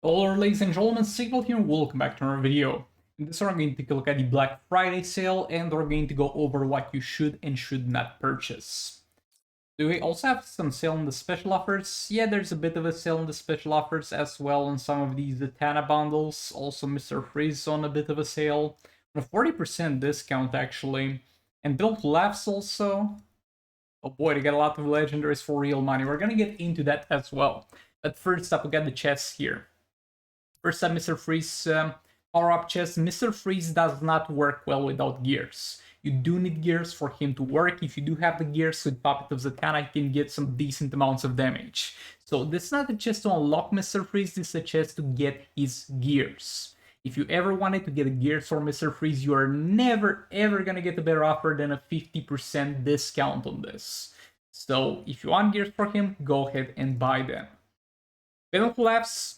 Hello ladies and gentlemen, Signal here, welcome back to our video. In this one I'm going to take a look at the Black Friday sale and we're going to go over what you should and should not purchase. Do we also have some sale on the special offers? Yeah, there's a bit of a sale on the special offers as well on some of these Zatanna bundles. Also Mr. Freeze on a bit of a sale. On a 40% discount actually. And Build Laughs also. Oh boy, they got a lot of legendaries for real money. We're gonna get into that as well. But first up, we got the chests here. First up, Mr. Freeze power-up chest. Mr. Freeze does not work well without gears. You do need gears for him to work. If you do have the gears with Puppet of Zatanna, you can get some decent amounts of damage. So this is not a chest to unlock Mr. Freeze, this is a chest to get his gears. If you ever wanted to get a gears for Mr. Freeze, you are never ever gonna get a better offer than a 50% discount on this. So if you want gears for him, go ahead and buy them. Venom Collapse,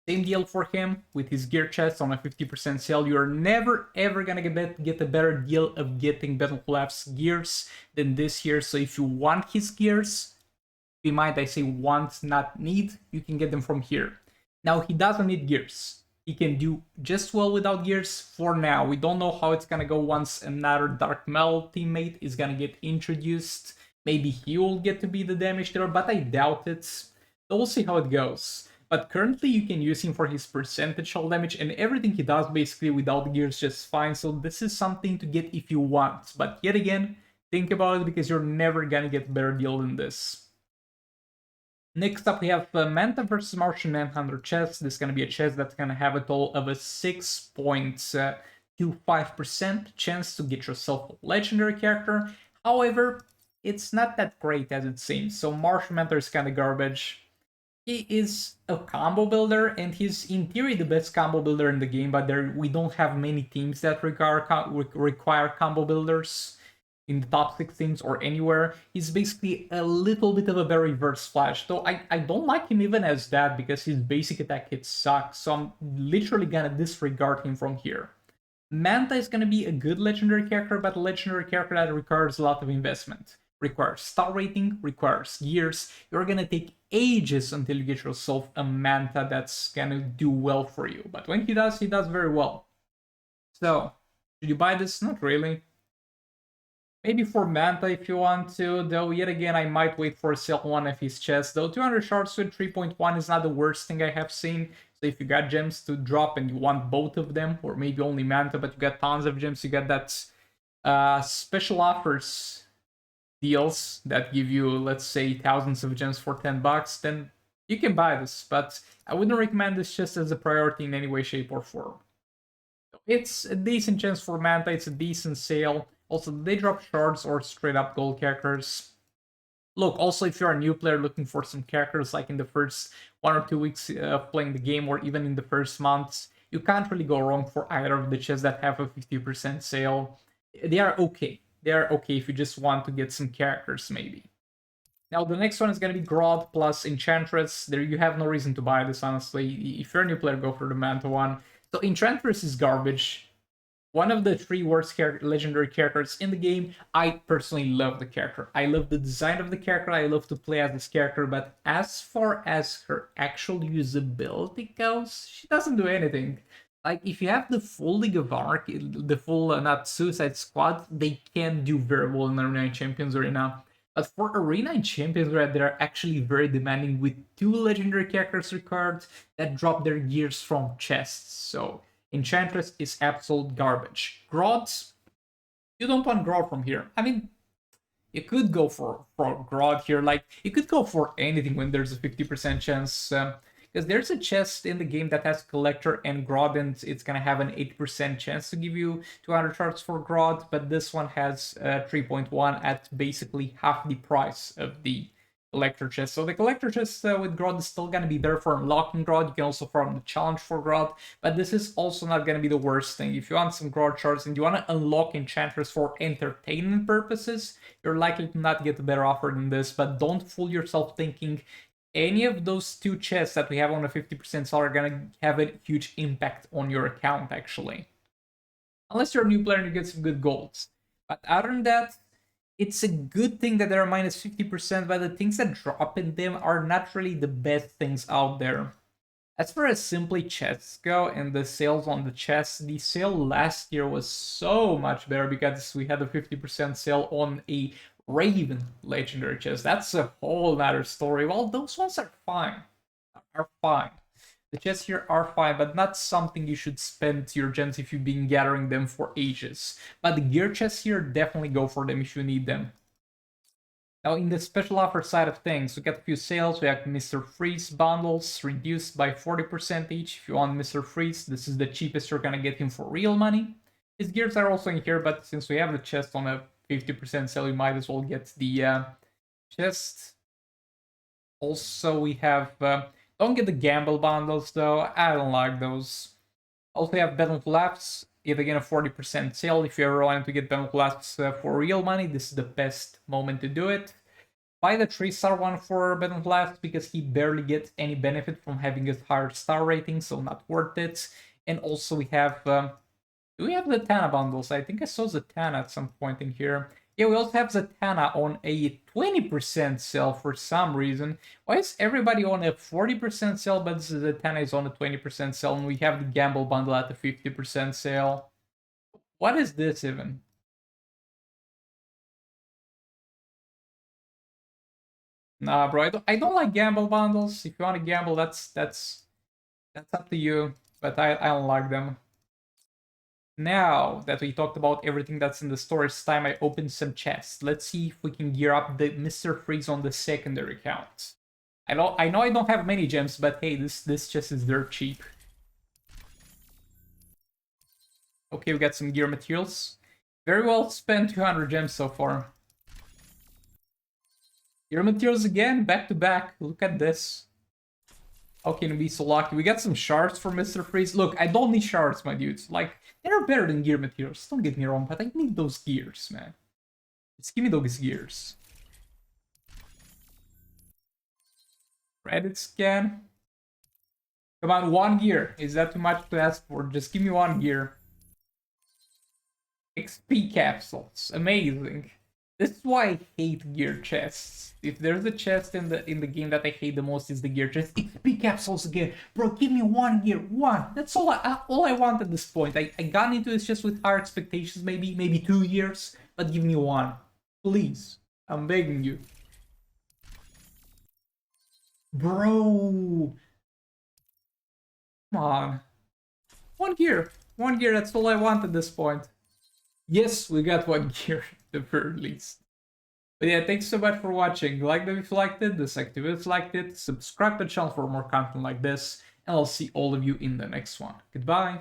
same deal for him with his gear chest on a 50% sale. You're never ever gonna get a better deal of getting Battle Collapse gears than this here. So if you want his gears, be mind I say want, not need, you can get them from here. Now he doesn't need gears. He can do just well without gears for now. We don't know how it's gonna go once another Dark Metal teammate is gonna get introduced. Maybe he will get to be the damage dealer, but I doubt it. So we'll see how it goes. But currently you can use him for his percentage hull damage and everything he does basically without gears just fine. So this is something to get if you want. But yet again, think about it because you're never gonna get a better deal than this. Next up we have Manta vs Martian Manhunter chest. This is gonna be a chest that's gonna have a total of a 6.25% chance to get yourself a legendary character. However, it's not that great as it seems. So Martian Manhunter is kinda garbage. He is a combo builder, and he's in theory the best combo builder in the game, but we don't have many teams that require combo builders in the top 6 teams or anywhere. He's basically a little bit of a very reverse Flash, though I don't like him even as that because his basic attack hit sucks, so I'm literally gonna disregard him from here. Manta is gonna be a good legendary character, but a legendary character that requires a lot of investment. Requires star rating, requires gears. You're gonna take ages until you get yourself a Manta that's gonna do well for you. But when he does very well. So, should you buy this? Not really. Maybe for Manta if you want to, though yet again I might wait for sale one of his chests. Though 200 shards with 3.1 is not the worst thing I have seen. So if you got gems to drop and you want both of them, or maybe only Manta, but you got tons of gems, you got that special offers deals that give you, let's say, thousands of gems for 10 bucks, then you can buy this, but I wouldn't recommend this just as a priority in any way, shape, or form. It's a decent chance for Manta, it's a decent sale. Also, they drop shards or straight up gold characters. Look, also, if you're a new player looking for some characters like in the first 1 or 2 weeks of playing the game, or even in the first months, you can't really go wrong for either of the chests that have a 50% sale. They are okay. They are okay if you just want to get some characters, maybe. Now, the next one is going to be Grodd plus Enchantress. There, you have no reason to buy this, honestly. If you're a new player, go for the Manta one. So, Enchantress is garbage. One of the 3 worst legendary characters in the game. I personally love the character. I love the design of the character. I love to play as this character. But as far as her actual usability goes, she doesn't do anything. Like, if you have the full League of Honor, the full, not Suicide Squad, they can do very well in Arena Champions Arena. But for Arena Champions Arena, they're actually very demanding with 2 legendary characters required that drop their gears from chests. So, Enchantress is absolute garbage. Grodd, you don't want Grodd from here. I mean, you could go for Grodd here. Like, you could go for anything when there's a 50% chance. Because there's a chest in the game that has Collector and Grodd, and it's gonna have an 8% chance to give you 200 shards for Grodd, but this one has 3.1 at basically half the price of the Collector chest. So the Collector chest with Grodd is still gonna be there for unlocking Grodd. You can also farm the challenge for Grodd, but this is also not gonna be the worst thing. If you want some Grodd shards and you want to unlock Enchantress for entertainment purposes, you're likely to not get a better offer than this, but don't fool yourself thinking any of those 2 chests that we have on a 50% sale are gonna have a huge impact on your account, actually. Unless you're a new player and you get some good golds. But other than that, it's a good thing that they're minus 50%, but the things that drop in them are not really the best things out there. As far as simply chests go and the sales on the chests, the sale last year was so much better because we had a 50% sale on a Raven legendary chest. That's a whole other story. Well, those ones are fine. Are fine. The chests here are fine, but not something you should spend your gems if you've been gathering them for ages. But the gear chests here, definitely go for them if you need them. Now, in the special offer side of things, we got a few sales. We have Mr. Freeze bundles reduced by 40% each. If you want Mr. Freeze, this is the cheapest you're gonna get him for real money. His gears are also in here, but since we have the chest on a 50% sale, we might as well get the chest. Also, we have... don't get the gamble bundles, though. I don't like those. Also, we have Battle Collapse. If again a 40% sale, if you ever wanted to get Battle Collapse for real money, this is the best moment to do it. Buy the 3-star one for Battle Collapse because he barely gets any benefit from having a higher star rating, so not worth it. And also we have, do we have the Tana bundles? I think I saw Zatanna at some point in here. Yeah, we also have Zatanna on a 20% sale for some reason. Why is everybody on a 40% sale, but Zatanna is on a 20% sale, and we have the Gamble bundle at the 50% sale? What is this even? Nah, bro, I don't like gamble bundles. If you want to gamble, that's up to you. But I don't like them. Now that we talked about everything that's in the store, it's time I open some chests. Let's see if we can gear up the Mr. Freeze on the secondary account. I know I don't have many gems, but hey, this chest is dirt cheap. Okay, we got some gear materials. Very well spent 200 gems so far. Gear materials again, back to back. Look at this. How can we be so lucky? We got some shards for Mr. Freeze. Look, I don't need shards, my dudes. Like, they're better than gear materials. Don't get me wrong, but I need those gears, man. Just give me those gears. Reddit scan. Come on, one gear. Is that too much to ask for? Just give me one gear. XP capsules. Amazing. This is why I hate gear chests. If there's a chest in the game that I hate the most, is the gear chest. XP capsules again. Bro, give me one gear. One. That's all I want at this point. I got into this just with higher expectations, maybe 2 years, but give me one. Please. I'm begging you. Bro. Come on. One gear. One gear, that's all I want at this point. Yes, we got one gear at the very least. But yeah, thanks so much for watching. Like the video if you liked it, dislike the video if you liked it, subscribe to the channel for more content like this, and I'll see all of you in the next one. Goodbye!